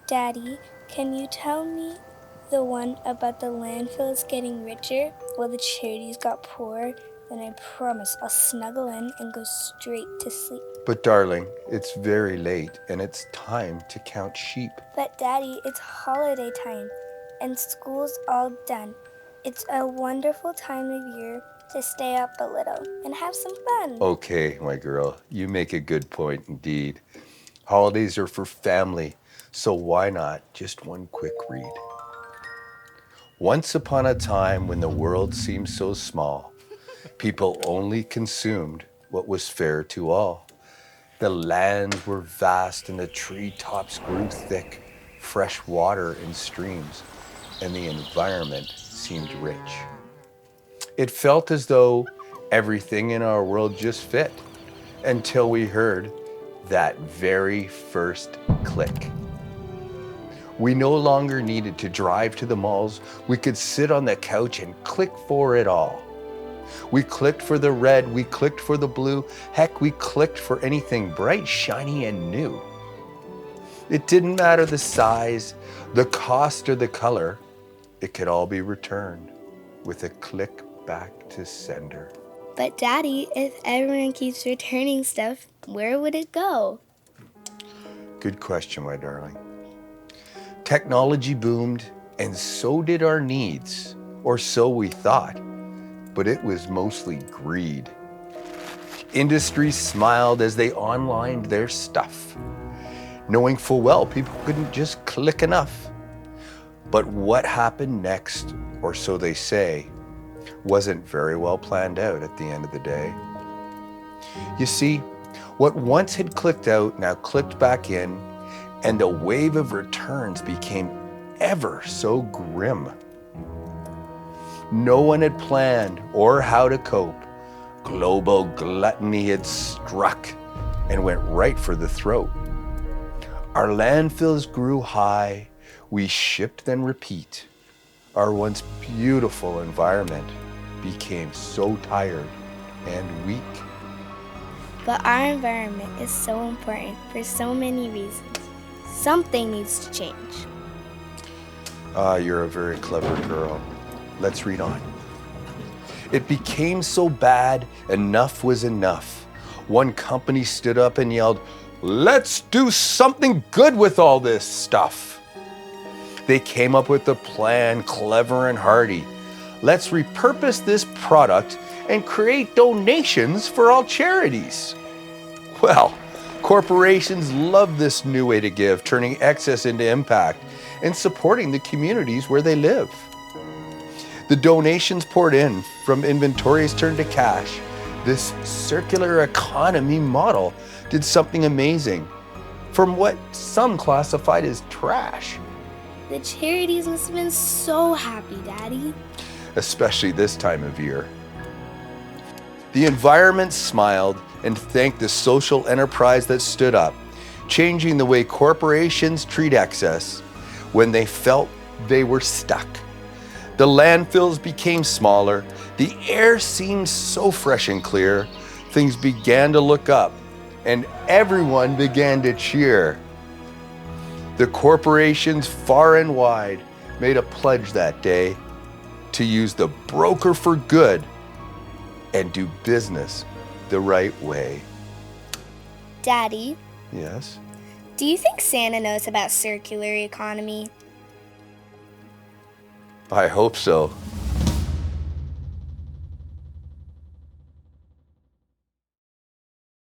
Daddy, can you tell me the one about the landfills getting richer while the charities got poorer? Then I promise I'll snuggle in and go straight to sleep. But darling, it's very late and it's time to count sheep. But Daddy, it's holiday time and school's all done. It's a wonderful time of year to stay up a little and have some fun. Okay, my girl, you make a good point indeed. Holidays are for family, so why not just one quick read? Once upon a time when the world seemed so small, people only consumed what was fair to all. The lands were vast and the treetops grew thick, fresh water in streams, and the environment seemed rich. It felt as though everything in our world just fit until we heard that very first click. We no longer needed to drive to the malls. We could sit on the couch and click for it all. We clicked for the red, we clicked for the blue. Heck, we clicked for anything bright, shiny, and new. It didn't matter the size, the cost, or the color. It could all be returned with a click back to sender. But Daddy, if everyone keeps returning stuff, where would it go? Good question, my darling. Technology boomed, and so did our needs, or so we thought, but it was mostly greed. Industries smiled as they onlined their stuff, knowing full well people couldn't just click enough. But what happened next, or so they say, wasn't very well planned out at the end of the day. You see, what once had clicked out now clicked back in, and the wave of returns became ever so grim. No one had planned or how to cope. Global gluttony had struck and went right for the throat. Our landfills grew high. We shipped then repeat. Our once beautiful environment became so tired and weak. But our environment is so important for so many reasons. Something needs to change. You're a very clever girl. Let's read on. It became so bad, enough was enough. One company stood up and yelled, "Let's do something good with all this stuff." They came up with a plan, clever and hardy. Let's repurpose this product and create donations for all charities. Well, corporations love this new way to give, turning excess into impact and supporting the communities where they live. The donations poured in, from inventories turned to cash. This circular economy model did something amazing from what some classified as trash. The charities must have been so happy, Daddy. Especially this time of year. The environment smiled and thanked the social enterprise that stood up, changing the way corporations treat excess when they felt they were stuck. The landfills became smaller. The air seemed so fresh and clear. Things began to look up, and everyone began to cheer. The corporations far and wide made a pledge that day to use the broker for good and do business the right way. Daddy, Yes? do you think Santa knows about circular economy? I hope so.